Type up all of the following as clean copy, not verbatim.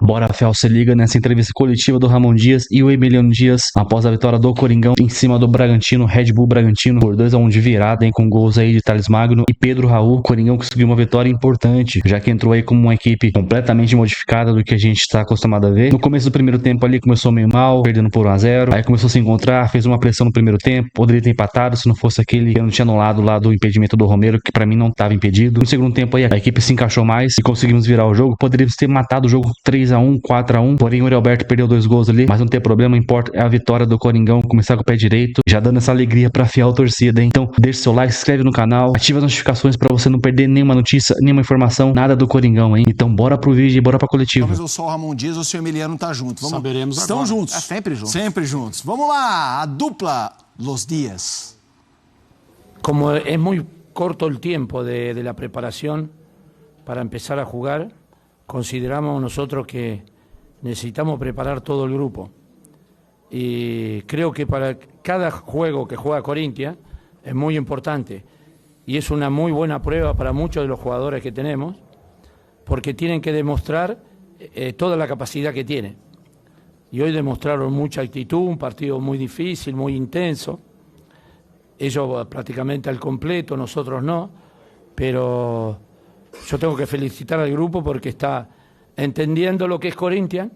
Bora Fel se liga nessa entrevista coletiva do Ramon Dias e o Emiliano Dias após a vitória do Coringão em cima do Bragantino, Red Bull Bragantino, por 2-1 de virada, hein, com gols aí de Thales Magno e Pedro Raul. O Coringão conseguiu uma vitória importante, já que entrou aí como uma equipe completamente modificada do que a gente está acostumado a ver. No começo do primeiro tempo ali começou meio mal, perdendo por 1-0, aí começou a se encontrar, fez uma pressão no primeiro tempo, poderia ter empatado se não fosse aquele que não tinha anulado lá do impedimento do Romero, que pra mim não estava impedido. No segundo tempo aí a equipe se encaixou mais e conseguimos virar o jogo. Poderíamos ter matado o jogo 3-1, 4-1, porém o Yuri Alberto perdeu 2 gols ali, mas não tem problema, importa é a vitória do Coringão, começar com o pé direito, já dando essa alegria pra fiel torcida, hein? Então deixa seu like, se inscreve no canal, ativa as notificações pra você não perder nenhuma notícia, nenhuma informação, nada do Coringão, hein? Então bora pro vídeo e bora pra coletiva. Talvez eu sou o Ramon Dias ou o seu Emiliano tá junto. Vamos... Saberemos Estão agora. juntos. É sempre juntos. Sempre juntos. Vamos lá, a dupla Los Dias. Como es muy corto el tiempo de la preparación para empezar a jugar, consideramos nosotros que necesitamos preparar todo el grupo. Y creo que para cada juego que juega Corinthians es muy importante. Y es una muy buena prueba para muchos de los jugadores que tenemos, porque tienen que demostrar toda la capacidad que tienen. Y hoy demostraron mucha actitud, un partido muy difícil, muy intenso. Ellos prácticamente al completo, nosotros no, pero yo tengo que felicitar al grupo porque está entendiendo lo que es Corinthians,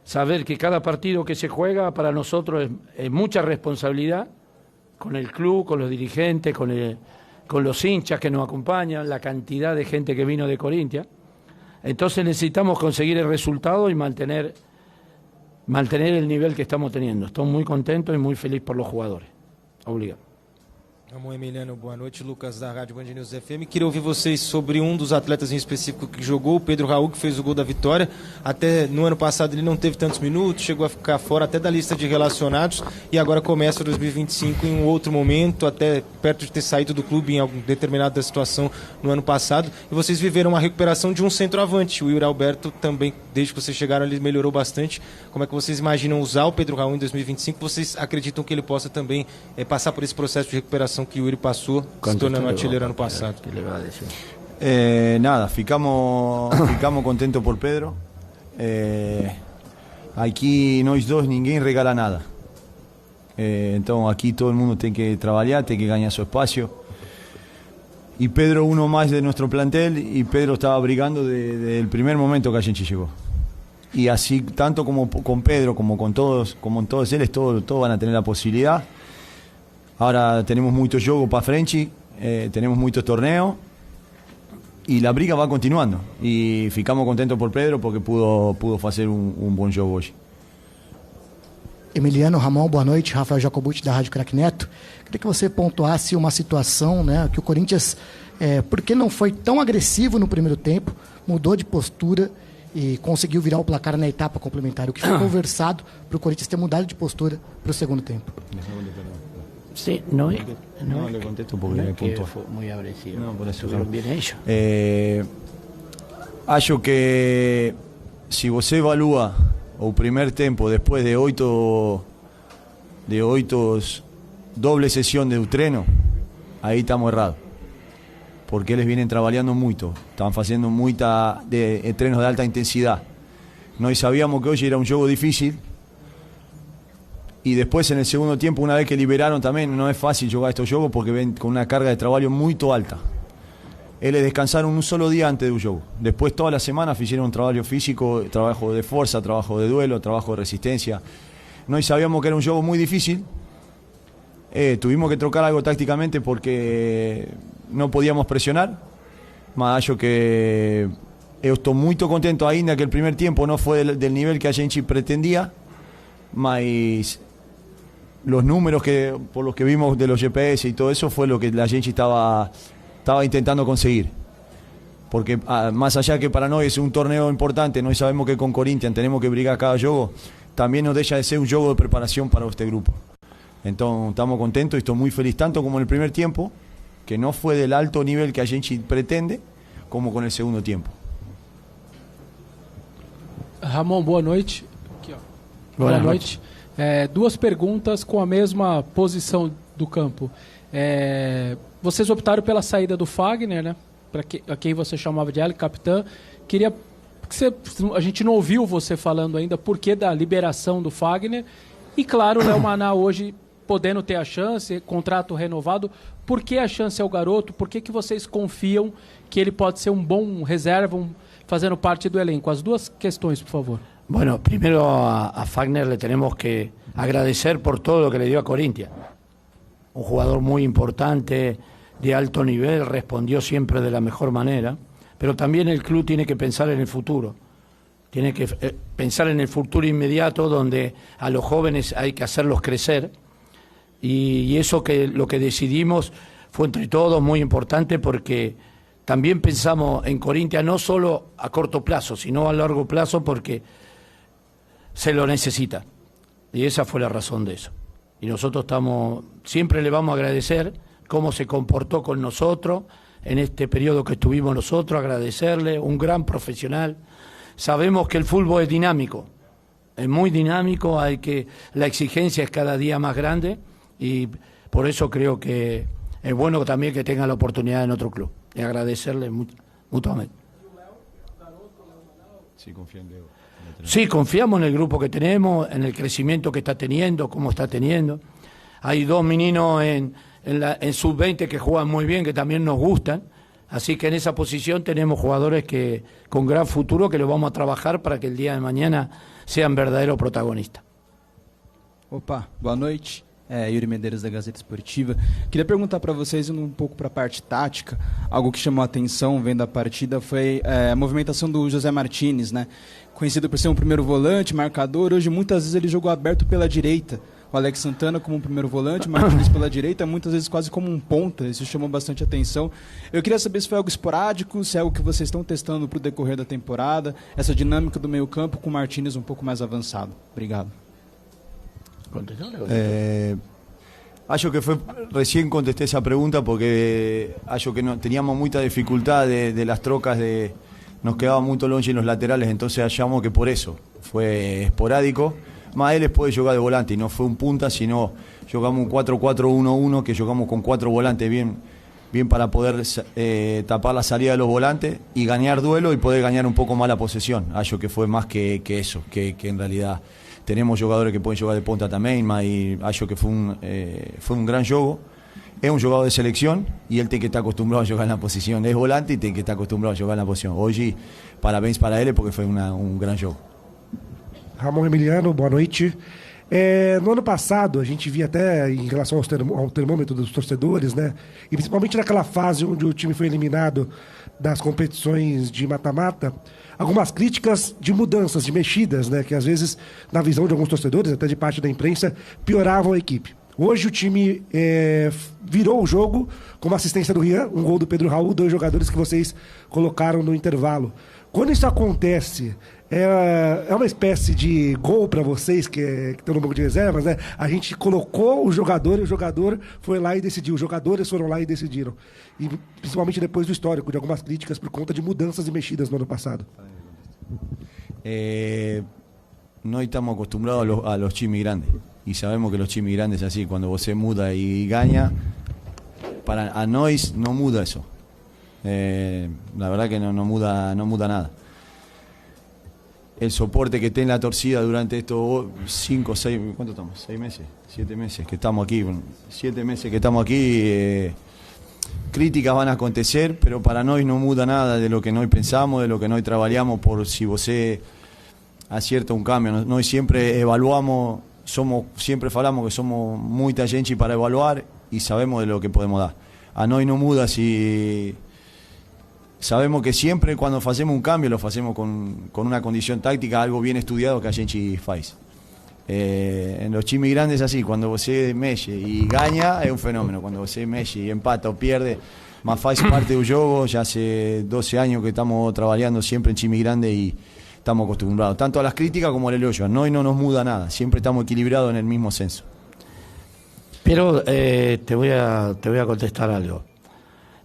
saber que cada partido que se juega para nosotros es mucha responsabilidad, con el club, con los dirigentes, con los hinchas que nos acompañan, la cantidad de gente que vino de Corinthians. Entonces necesitamos conseguir el resultado y mantener el nivel que estamos teniendo. Estoy muy contento y muy feliz por los jugadores. Obrigado. Ramon, Emiliano, boa noite. Lucas da Rádio Band News FM. Queria ouvir vocês sobre um dos atletas em específico que jogou, o Pedro Raul, que fez o gol da vitória. Até no ano passado ele não teve tantos minutos, chegou a ficar fora até da lista de relacionados e agora começa 2025 em um outro momento, até perto de ter saído do clube em alguma determinada situação no ano passado. E vocês viveram uma recuperação de um centroavante. O Yuri Alberto também, desde que vocês chegaram, ele melhorou bastante. Como é que vocês imaginam usar o Pedro Raul em 2025? Vocês acreditam que ele possa também passar por esse processo de recuperação que o Yuri passou, se tornando artilheiro ano passado? Nada, ficamos contentos por Pedro. Aqui nós dois ninguém regala nada. Então aqui todo mundo tem que trabalhar, tem que ganhar seu espaço. E Pedro uno mais de nosso plantel e Pedro estava brigando desde o primeiro momento que a gente chegou. Y así, tanto como con Pedro, como con todos ellos, todos van a tener la posibilidad. Ahora tenemos mucho juego para frente, tenemos muchos torneos y la briga va continuando. Y ficamos contentos por Pedro porque pudo hacer un buen jogo hoje. Emiliano, Ramon, boa noite. Rafael Jacobucci da Rádio Craque Neto. Queria que você pontuasse uma situação, né, que o Corinthians, porque não foi tão agressivo no primeiro tempo, mudou de postura e conseguiu virar o placar na etapa complementar. O que foi conversado para o Corinthians ter mudado de postura para o segundo tempo? Sí, no le contesto porque no puntuó. fue muy agresivo. No, por eso Estuvieron no. bien ellos. Acho que se você evalúa o primeiro tempo depois de oito doble sessão de treino, aí estamos errados. Porque eles vienen trabajando mucho, estaban haciendo treinos de alta intensidad. Nós sabíamos que hoy era un juego difícil y después en el segundo tiempo, una vez que liberaron también, no es fácil jugar estos juegos porque ven con una carga de trabajo muy alta. Eles descansaron un solo día antes del juego. Después toda la semana hicieron un trabajo físico, trabajo de fuerza, trabajo de duelo, trabajo de resistencia. Nós sabíamos que era un juego muy difícil. Tuvimos que trocar algo tácticamente porque no podíamos presionar, mas acho que eu estou muito contento ainda que o primeiro tempo não foi del nível que a gente pretendia, mas os números por los que vimos de los GPS e todo isso foi o que a gente estava intentando conseguir. Porque más allá que para nós é um torneo importante, nós sabemos que com Corinthians temos que brigar cada jogo, também não deixa de ser um jogo de preparação para este grupo. Então estamos contentos e estou muito feliz, tanto como no primeiro tempo, que no fue del alto nivel que a gente pretende, como con el segundo tiempo. Ramon, boa noite. Aqui, ó. Boa noite. Duas perguntas com a mesma posição do campo. Vocês optaram pela saída do Fagner, né? A quem você chamava de El Capitão. Queria a gente não ouviu você falando ainda por que da liberação do Fagner. E claro, o Léo Maná hoje podendo ter a chance, contrato renovado. Por que a chance ao garoto? Por que vocês confiam que ele pode ser um bom reserva, fazendo parte do elenco? As duas questões, por favor. Bueno, primero a Fagner le tenemos que agradecer por todo lo que le dio a Corinthians. Un jugador muy importante, de alto nivel, respondió siempre de la mejor manera, pero también el club tiene que pensar en el futuro. Tiene que pensar en el futuro inmediato, donde a los jóvenes hay que hacerlos crecer, y eso que lo que decidimos fue entre todos muy importante, porque también pensamos en Corinthians no solo a corto plazo, sino a largo plazo, porque se lo necesita, y esa fue la razón de eso. Y nosotros siempre le vamos a agradecer cómo se comportó con nosotros en este periodo que estuvimos nosotros, agradecerle, un gran profesional. Sabemos que el fútbol es dinámico, es muy dinámico, la exigencia es cada día más grande, y por eso creo que es bueno también que tenga la oportunidad en otro club, y agradecerle mutuamente. Sí, confío en Diego. Sí, confiamos en el grupo que tenemos, en el crecimiento que está teniendo, cómo está teniendo. Hay dos meninos en sub-20 que juegan muy bien, que también nos gustan. Así que en esa posición tenemos jugadores con gran futuro, que los vamos a trabajar para que el día de mañana sean verdaderos protagonistas. Opa, boa noite. Yuri Medeiros, da Gazeta Esportiva. Queria perguntar para vocês, indo um pouco para a parte tática, algo que chamou a atenção vendo a partida foi a movimentação do José Martínez, né? Conhecido por ser um primeiro volante, marcador, hoje muitas vezes ele jogou aberto pela direita. O Alex Santana como um primeiro volante, o Martínez pela direita, muitas vezes quase como um ponta, isso chamou bastante atenção. Eu queria saber se foi algo esporádico, se é algo que vocês estão testando para o decorrer da temporada, essa dinâmica do meio campo com o Martínez um pouco mais avançado. Obrigado. Acho que recién contesté esa pregunta porque acho que teníamos mucha dificultad de las trocas, nos quedaba muy longe en los laterales, entonces hallamos que por eso fue esporádico. Más él puede jugar de volante y no fue un punta, sino jugamos un 4-4-1-1 que jugamos con 4 volantes bien para poder tapar la salida de los volantes y ganar duelo y poder ganar un poco más la posesión. Acho que fue más que eso, que en realidad tenemos jugadores que pueden jugar de punta también, y acho que fue un gran juego. Es un jugador de selección y él tiene que estar acostumbrado a jugar en la posición. Es volante y tiene que estar acostumbrado a jugar en la posición. Hoy, parabéns para ele porque foi um grande jogo. Ramon Emiliano, boa noite. No ano passado, a gente via até em relação ao termômetro dos torcedores, né? E principalmente naquela fase onde o time foi eliminado das competições de mata-mata, algumas críticas de mudanças, de mexidas, né? Que às vezes, na visão de alguns torcedores, até de parte da imprensa, pioravam a equipe. Hoje o time virou o jogo com uma assistência do Rian, um gol do Pedro Raul, 2 jogadores que vocês colocaram no intervalo. Quando isso acontece, é uma espécie de gol para vocês que estão no banco de reservas, né? A gente colocou o jogador e o jogador foi lá e decidiu. Os jogadores foram lá e decidiram. E principalmente depois do histórico, de algumas críticas por conta de mudanças e mexidas no ano passado. Nós estamos acostumbrados a los times grandes y sabemos que los times grandes es así, cuando vos se muda y gana, a nós no muda eso. La verdad que no muda nada. El soporte que esté en la torcida durante estos 5, 6, ¿cuánto estamos? 6 meses, 7 meses que estamos aquí, 7 meses que estamos aquí, críticas van a acontecer, pero para nós no muda nada de lo que nós pensamos, de lo que nós trabajamos por si você acierta un cambio. Nós siempre evaluamos, siempre falamos que somos mucha gente para evaluar y sabemos de lo que podemos dar. A nós no muda si... Sabemos que siempre cuando hacemos un cambio lo hacemos con una condición táctica, algo bien estudiado que a gente faz. En los times grandes es así, cuando você mexe y gana es un fenómeno, cuando você mexe y empata o pierde, más faz parte del juego. Ya hace 12 años que estamos trabajando siempre en times grandes y estamos acostumbrados, tanto a las críticas como al elogio. No nos muda nada, siempre estamos equilibrados en el mismo senso. Pero te voy a contestar algo.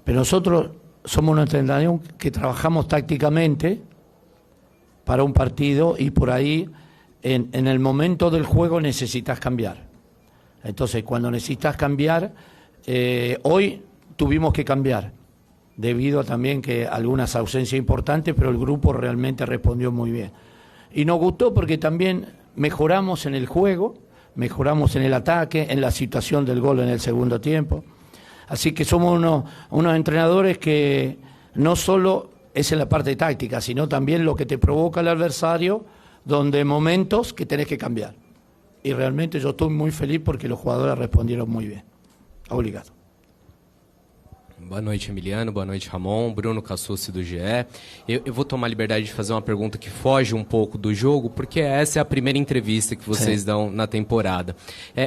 Pero nosotros somos una organización que trabajamos tácticamente para un partido y por ahí en el momento del juego necesitas cambiar. Entonces cuando necesitas cambiar, hoy tuvimos que cambiar. debido a también que algunas ausencias importantes, pero el grupo realmente respondió muy bien. Y nos gustó porque también mejoramos en el juego, mejoramos en el ataque, en la situación del gol en el segundo tiempo. Así que somos unos entrenadores que no solo es en la parte táctica, sino también lo que te provoca el adversario, donde momentos que tenés que cambiar. Y realmente yo estoy muy feliz porque los jugadores respondieron muy bien. Obrigado. Boa noite, Emiliano. Boa noite, Ramon. Bruno Cassucci, do GE. Eu vou tomar a liberdade de fazer uma pergunta que foge um pouco do jogo, porque essa é a primeira entrevista que vocês dão na temporada.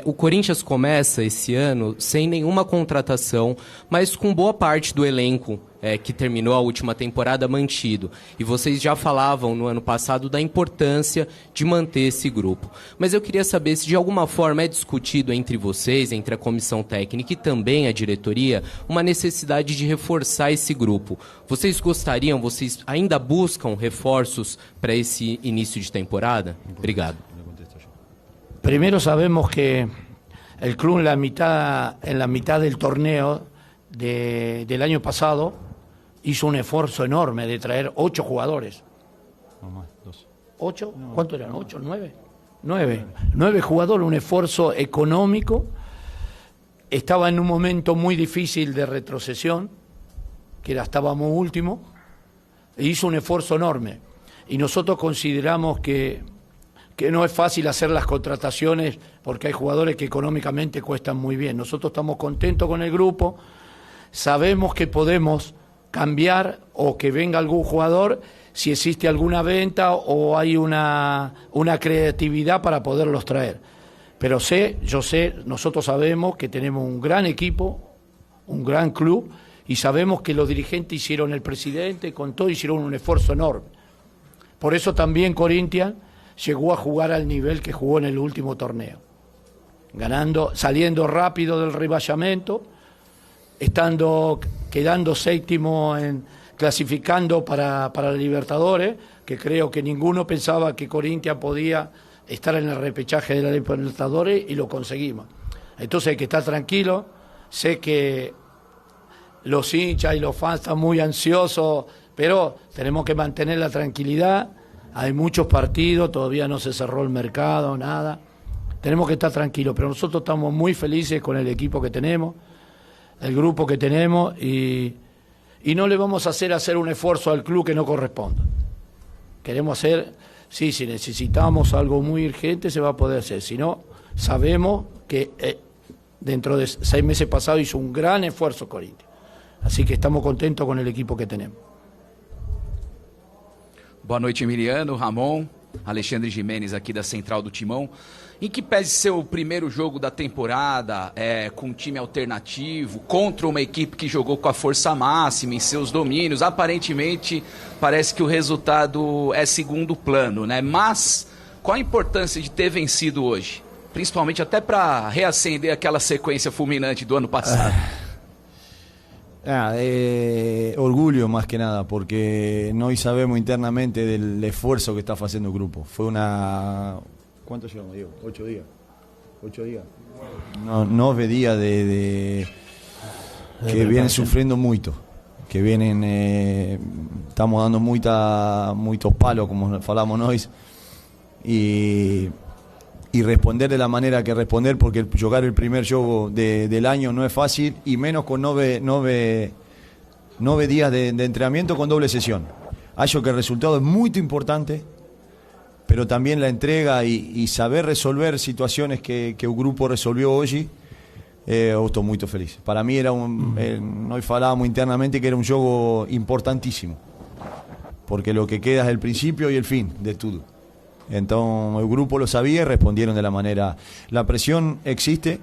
O Corinthians começa esse ano sem nenhuma contratação, mas com boa parte do elenco que terminou a última temporada mantido. E vocês já falavam no ano passado da importância de manter esse grupo. Mas eu queria saber se de alguma forma é discutido entre vocês, entre a comissão técnica e também a diretoria, uma necessidade de reforçar esse grupo. Vocês gostariam, vocês ainda buscam reforços para esse início de temporada? Obrigado. Primero sabemos que el club en la mitad del torneo del año pasado hizo un esfuerzo enorme de traer 8 jugadores. No más, 2. ¿8? ¿Cuánto eran? ¿8? ¿9? 9 jugadores, un esfuerzo económico. Estaba en un momento muy difícil de retrocesión, que estábamos último, e hizo un esfuerzo enorme. Y nosotros consideramos que no es fácil hacer las contrataciones porque hay jugadores que económicamente cuestan muy bien. Nosotros estamos contentos con el grupo, sabemos que podemos cambiar o que venga algún jugador si existe alguna venta o hay una creatividad para poderlos traer. Pero nosotros sabemos que tenemos un gran equipo, un gran club, y sabemos que los dirigentes hicieron, el presidente, con todo, hicieron un esfuerzo enorme. Por eso también Corinthians llegó a jugar al nivel que jugó en el último torneo, saliendo rápido del rebañamiento, quedando séptimo, clasificando para la Libertadores, que creo que ninguno pensaba que Corinthians podía estar en el repechaje de la Libertadores, y lo conseguimos. Entonces hay que estar tranquilo. Sé que los hinchas y los fans están muy ansiosos, pero tenemos que mantener la tranquilidad. Hay muchos partidos, todavía no se cerró el mercado, nada. Tenemos que estar tranquilos, pero nosotros estamos muy felices con el equipo que tenemos, el grupo que tenemos, y no le vamos a hacer un esfuerzo al club que no corresponda. Queremos hacer, sí, si necesitamos algo muy urgente se va a poder hacer, si no, sabemos que dentro de 6 meses pasados hizo un gran esfuerzo Corinthians, así que estamos contentos con el equipo que tenemos. Boa noite, Emiliano, Ramon, Alexandre Jimenez aqui da Central do Timão. Em que pese ser o primeiro jogo da temporada, com um time alternativo, contra uma equipe que jogou com a força máxima em seus domínios, aparentemente parece que o resultado é segundo plano, né? Mas qual a importância de ter vencido hoje? Principalmente até para reacender aquela sequência fulminante do ano passado. Orgullo más que nada, porque no sabemos internamente del esfuerzo que está haciendo el grupo. Fue una... ¿Cuánto llevamos, Diego? 8 días. 8 días. 9 días que vienen sufriendo mucho. Que vienen... estamos dando muchos palos, como falamos hoy. Y responder de la manera que responder, porque jugar el primer juego del año no es fácil, y menos con 9 días de entrenamiento con doble sesión. Hallo que el resultado es muy importante, pero también la entrega y saber resolver situaciones que el grupo resolvió hoy. Estoy muy feliz. Para mí era hoy hablábamos internamente que era un juego importantísimo, porque lo que queda es el principio y el fin de todo. Entonces el grupo lo sabía y respondieron de la manera. La presión existe,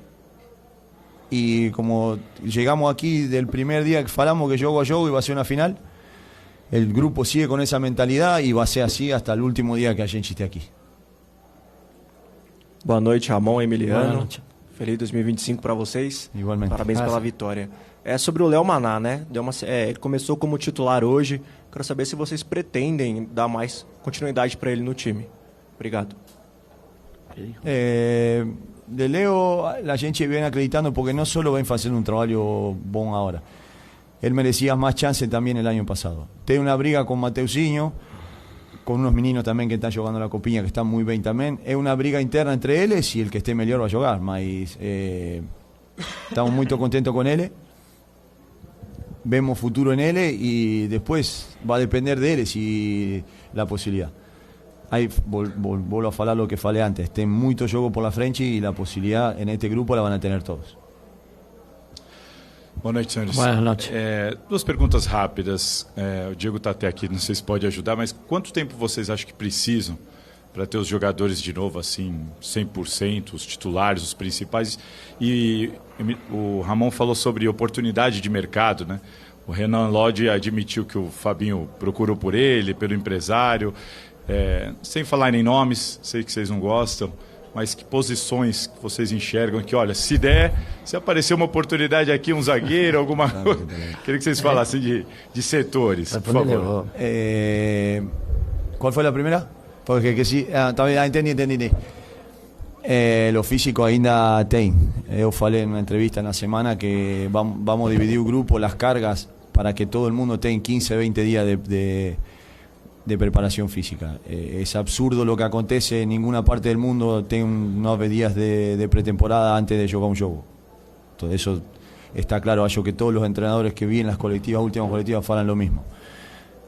y como llegamos aquí del primer día que falamos que juego a juego iba a ser una final, el grupo sigue con esa mentalidad y va a ser así hasta el último día que a gente esté aquí. Boa noite, Ramon, Emiliano. Boa noite. Feliz 2025 para vocês. Igualmente. Parabéns pela vitória. Sobre o Léo Maná, né? Ele começou como titular hoje. Quero saber se vocês pretendem dar mais continuidade para ele no time. Obrigado. De Leo la gente viene acreditando, porque no solo ven haciendo un trabajo bueno ahora. él merecía más chance también el año pasado. Tiene una briga con Mateusinho, con unos meninos también que están jugando la Copinha, que están muy bien también. Es una briga interna entre ellos y el que esté mejor va a jugar. Mas estamos muy contentos con él. Vemos futuro en él y después va a depender de él si la posibilidad. Aí vuelvo a falar lo que falei antes. Tem muito jogo por la frente y la posibilidad en este grupo la van a tener todos. Boa noite, senhores. Boa noite. Duas perguntas rápidas. O Diego está até aqui, não sei se pode ajudar, mas quanto tempo vocês acham que precisam para ter os jogadores de novo, assim, 100%, os titulares, os principais? E o Ramon falou sobre oportunidade de mercado, né? O Renan Lodge admitiu que o Fabinho procurou por ele, pelo empresário. Sem falar em nomes, sei que vocês não gostam, mas que posições que vocês enxergam que, olha, se aparecer uma oportunidade aqui, um zagueiro, alguma coisa, queria que vocês falassem de setores, por favor. ¿Cuál fue la primera? Porque que sí, entendí. Lo físico ainda tem. Eu falei en una entrevista en la semana que vamos a dividir el grupo, las cargas, para que todo el mundo tenga 15, 20 días de preparación física. Es absurdo lo que acontece en ninguna parte del mundo, tiene 9 días de pretemporada antes de jugar un juego. Todo eso está claro, yo que todos los entrenadores que vi en las últimas colectivas falan lo mismo.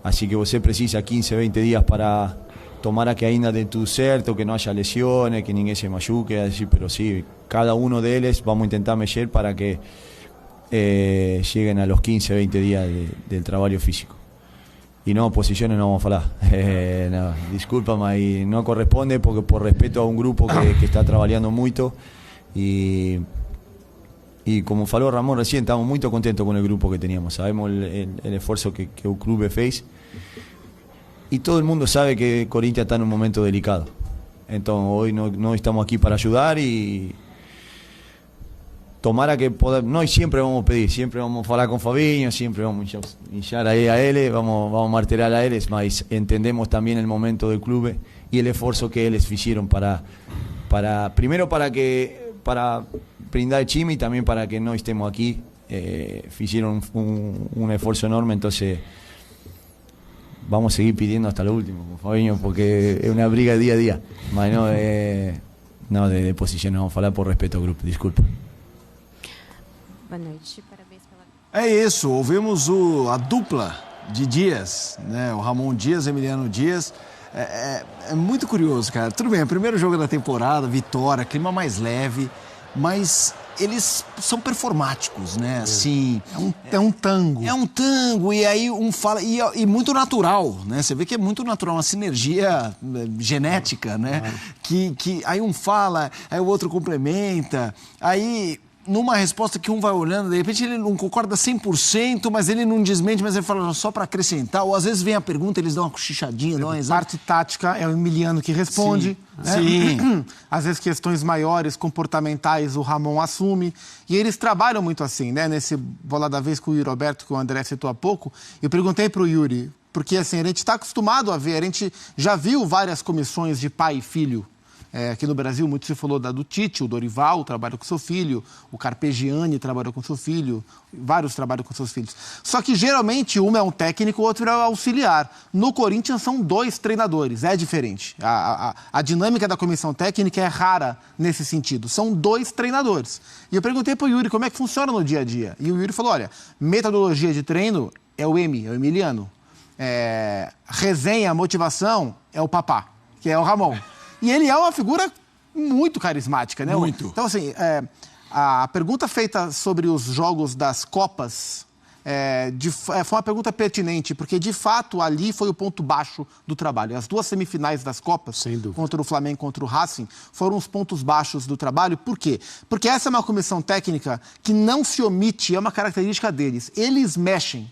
Así que você precisa 15, 20 días para tomar a que ainda dê tudo certo, que no haya lesiones, que ninguém se machuque, así, pero sí, cada uno de ellos vamos a intentar mexer para que lleguen a los 15, 20 días del trabajo físico. Y no, posiciones no vamos a hablar. No, disculpa, mas no corresponde porque por respeto a un grupo que está trabajando mucho y como falou Ramón recién, estamos muy contentos con el grupo que teníamos. Sabemos el esfuerzo que el club fez y todo el mundo sabe que Corinthians está en un momento delicado. Entonces hoy no estamos aquí para ayudar y tomara que poder, no, y siempre vamos a pedir, siempre vamos a hablar con Fabinho, siempre vamos a hinchar ahí a él, vamos a martelar a él, mas entendemos también el momento del club y el esfuerzo que ellos hicieron para primero para brindar el chime y también para que no estemos aquí, hicieron un esfuerzo enorme, entonces vamos a seguir pidiendo hasta lo último con Fabinho porque es una briga día a día, mas no de posición, vamos a hablar por respeto al grupo, disculpa. Boa noite, parabéns pela... É isso, ouvimos a dupla de Dias, né? O Ramon Dias, Emiliano Dias. É muito curioso, cara. Tudo bem, é o primeiro jogo da temporada, vitória, clima mais leve, mas eles são performáticos, né? Assim, é um tango. É um tango, e aí um fala... E muito natural, né? Você vê que é muito natural, uma sinergia genética, né? Que aí um fala, aí o outro complementa, aí... Numa resposta que um vai olhando, de repente ele não concorda 100%, mas ele não desmente, mas ele fala só para acrescentar, ou às vezes vem a pergunta, eles dão uma cochichadinha, dão uma exame. Parte tática é o Emiliano que responde. Sim. Né? Às vezes questões maiores, comportamentais, o Ramon assume. E eles trabalham muito assim, né? Nesse bola da vez com o Yuri Roberto, que o André citou há pouco, eu perguntei para o Yuri, porque assim, a gente está acostumado a ver, a gente já viu várias comissões de pai e filho. Aqui no Brasil, muito se falou do Tite, o Dorival trabalha com seu filho, o Carpegiani trabalhou com seu filho, vários trabalham com seus filhos. Só que, geralmente, um é um técnico, o outro é um auxiliar. No Corinthians, são 2 treinadores, é diferente. A dinâmica da comissão técnica é rara nesse sentido. São 2 treinadores. E eu perguntei para o Yuri como é que funciona no dia a dia. E o Yuri falou, olha, metodologia de treino é o Emiliano. Resenha, motivação é o Papá, que é o Ramon. E ele é uma figura muito carismática, né? Muito. Então, assim, a pergunta feita sobre os jogos das Copas foi uma pergunta pertinente, porque, de fato, ali foi o ponto baixo do trabalho. As 2 semifinais das Copas, contra o Flamengo e contra o Racing, foram os pontos baixos do trabalho. Por quê? Porque essa é uma comissão técnica que não se omite, é uma característica deles. Eles mexem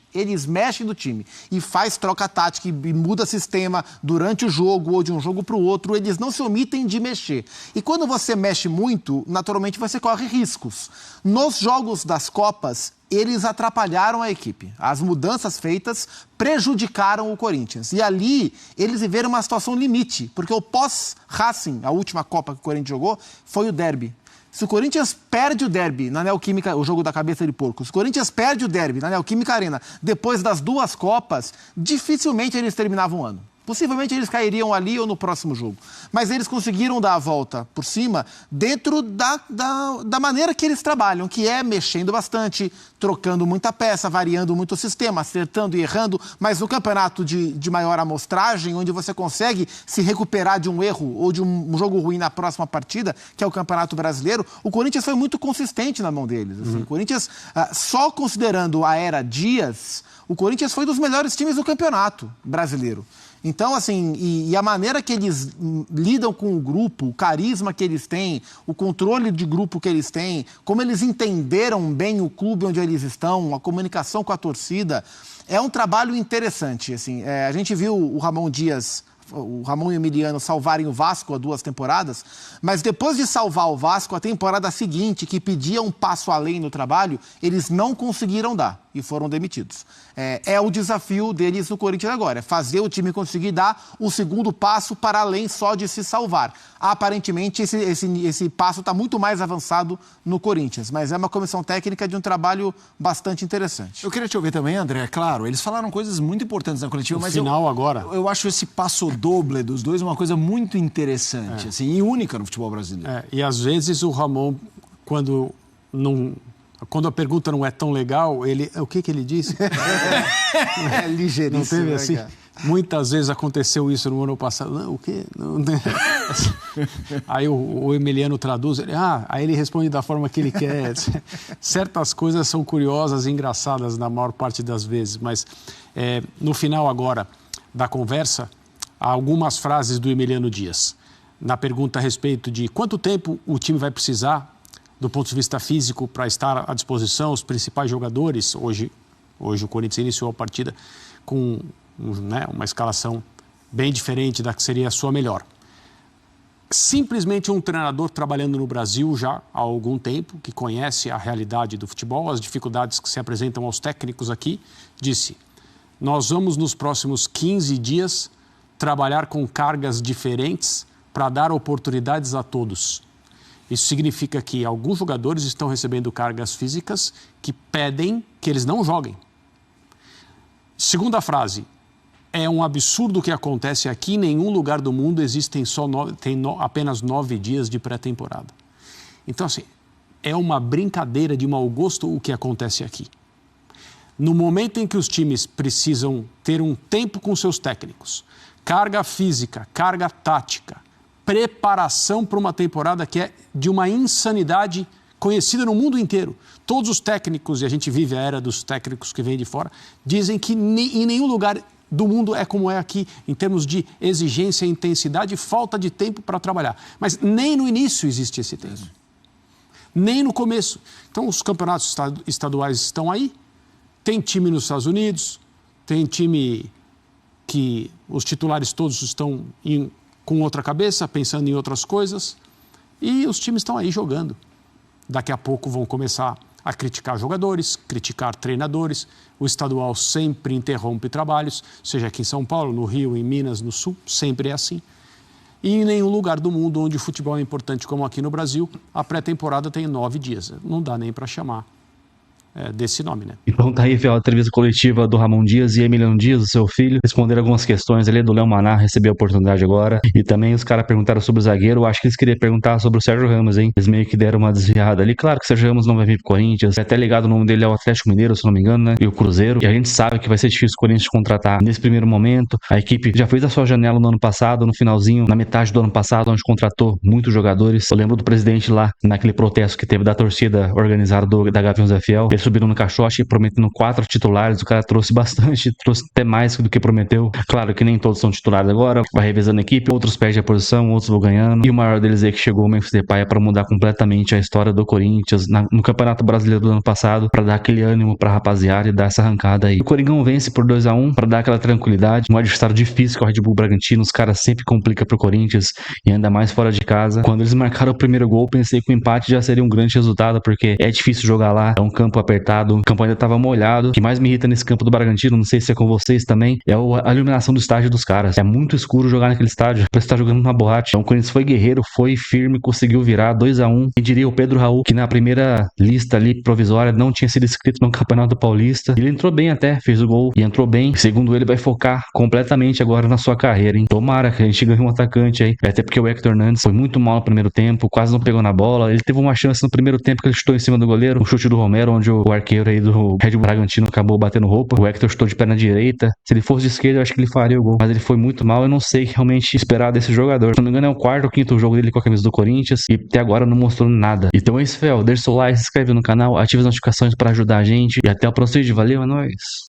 do time e faz troca tática e muda sistema durante o jogo ou de um jogo para o outro. Eles não se omitem de mexer. E quando você mexe muito, naturalmente você corre riscos. Nos jogos das Copas, eles atrapalharam a equipe. As mudanças feitas prejudicaram o Corinthians. E ali, eles viveram uma situação limite, porque o pós-Racing, a última Copa que o Corinthians jogou, foi o derby. Se o Corinthians perde o derby na Neoquímica, o jogo da cabeça de porco, se o Corinthians perde o derby na Neoquímica Arena depois das 2 Copas, dificilmente eles terminavam o ano. Possivelmente eles cairiam ali ou no próximo jogo. Mas eles conseguiram dar a volta por cima dentro da maneira que eles trabalham, que é mexendo bastante, trocando muita peça, variando muito o sistema, acertando e errando, mas no campeonato de maior amostragem, onde você consegue se recuperar de um erro ou de um jogo ruim na próxima partida, que é o Campeonato Brasileiro, o Corinthians foi muito consistente na mão deles. Assim. O Corinthians, só considerando a era Dias, o Corinthians foi dos melhores times do Campeonato Brasileiro. Então, assim, e a maneira que eles lidam com o grupo, o carisma que eles têm, o controle de grupo que eles têm, como eles entenderam bem o clube onde eles estão, a comunicação com a torcida, é um trabalho interessante. Assim, a gente viu o Ramon Dias, o Ramon e o Emiliano salvarem o Vasco há 2 temporadas, mas depois de salvar o Vasco, a temporada seguinte, que pedia um passo além no trabalho, eles não conseguiram dar e foram demitidos. É o desafio deles no Corinthians agora, é fazer o time conseguir dar o segundo passo para além só de se salvar. Aparentemente, esse passo está muito mais avançado no Corinthians, mas é uma comissão técnica de um trabalho bastante interessante. Eu queria te ouvir também, André, claro, eles falaram coisas muito importantes na coletiva, mas agora. Eu acho esse passo doble dos dois uma coisa muito interessante, assim, e única no futebol brasileiro. E às vezes o Ramon, quando a pergunta não é tão legal, o que ele disse? É ligeiríssimo. Não teve assim? Muitas vezes aconteceu isso no ano passado. Não, o quê? Não. Aí o Emiliano traduz, aí ele responde da forma que ele quer. Certas coisas são curiosas e engraçadas na maior parte das vezes, mas no final agora da conversa, há algumas frases do Emiliano Dias. Na pergunta a respeito de quanto tempo o time vai precisar do ponto de vista físico para estar à disposição, os principais jogadores. Hoje o Corinthians iniciou a partida com uma escalação bem diferente da que seria a sua melhor. Simplesmente um treinador trabalhando no Brasil já há algum tempo, que conhece a realidade do futebol, as dificuldades que se apresentam aos técnicos aqui, disse: nós vamos nos próximos 15 dias trabalhar com cargas diferentes para dar oportunidades a todos. Isso significa que alguns jogadores estão recebendo cargas físicas que pedem que eles não joguem. Segunda frase, é um absurdo o que acontece aqui, em nenhum lugar do mundo existem apenas 9 dias de pré-temporada. Então, assim, é uma brincadeira de mau gosto o que acontece aqui. No momento em que os times precisam ter um tempo com seus técnicos, carga física, carga tática, preparação para uma temporada que é de uma insanidade conhecida no mundo inteiro. Todos os técnicos, e a gente vive a era dos técnicos que vêm de fora, dizem que em nenhum lugar do mundo é como é aqui, em termos de exigência, intensidade e falta de tempo para trabalhar. Mas nem no início existe esse tempo. Nem no começo. Então, os campeonatos estaduais estão aí, tem time nos Estados Unidos, tem time que os titulares todos estão com outra cabeça, pensando em outras coisas, e os times estão aí jogando. Daqui a pouco vão começar a criticar jogadores, criticar treinadores. O estadual sempre interrompe trabalhos, seja aqui em São Paulo, no Rio, em Minas, no Sul, sempre é assim. E em nenhum lugar do mundo onde o futebol é importante, como aqui no Brasil, a pré-temporada tem 9 dias. Não dá nem para chamar desse nome, né? Então tá aí a entrevista coletiva do Ramon Dias e Emiliano Dias, o seu filho, responderam algumas questões ali do Léo Maná, recebeu a oportunidade agora, e também os caras perguntaram sobre o zagueiro. Eu acho que eles queriam perguntar sobre o Sérgio Ramos, hein? Eles meio que deram uma desviada ali. Claro que o Sérgio Ramos não vai vir pro Corinthians, é até ligado o nome dele ao Atlético Mineiro, se não me engano, né? E o Cruzeiro, e a gente sabe que vai ser difícil o Corinthians contratar nesse primeiro momento. A equipe já fez a sua janela no ano passado, no finalzinho, na metade do ano passado, onde contratou muitos jogadores. Eu lembro do presidente lá, naquele protesto que teve da torcida organizada da Gaviões da Fiel, eles subiram no caixote prometendo 4 titulares, o cara trouxe bastante, trouxe até mais do que prometeu. Claro que nem todos são titulares agora, vai revezando a equipe, outros perdem a posição, outros vão ganhando, e o maior deles é que chegou o Memphis Depay para mudar completamente a história do Corinthians no Campeonato Brasileiro do ano passado, para dar aquele ânimo pra rapaziada e dar essa arrancada aí. O Coringão vence por 2-1 para dar aquela tranquilidade, um adversário difícil que é o Red Bull Bragantino, os caras sempre complicam pro Corinthians, e ainda mais fora de casa. Quando eles marcaram o primeiro gol, pensei que o empate já seria um grande resultado, porque é difícil jogar lá, é um campo apertado, apertado, o campo ainda tava molhado. O que mais me irrita nesse campo do Bragantino, não sei se é com vocês também, é a iluminação do estádio dos caras. É muito escuro jogar naquele estádio, parece que tá jogando numa boate. Então o Corinthians foi guerreiro, foi firme, conseguiu virar 2-1. E diria o Pedro Raul, que na primeira lista ali provisória não tinha sido inscrito no Campeonato Paulista. Ele entrou bem até, fez o gol e entrou bem. Segundo ele, vai focar completamente agora na sua carreira, hein? Tomara que a gente ganhe um atacante aí. Até porque o Hector Nandes foi muito mal no primeiro tempo, quase não pegou na bola. Ele teve uma chance no primeiro tempo que ele chutou em cima do goleiro, o chute do Romero, onde o arqueiro aí do Red Bull Bragantino acabou batendo roupa. O Hector chutou de perna direita. Se ele fosse de esquerda, eu acho que ele faria o gol. Mas ele foi muito mal, eu não sei realmente esperar desse jogador. Se não me engano, é o quarto ou quinto jogo dele com a camisa do Corinthians e até agora não mostrou nada. Então é isso, Fel. Deixa o seu like, se inscreve no canal, ativa as notificações para ajudar a gente e até o próximo vídeo. Valeu, é nóis!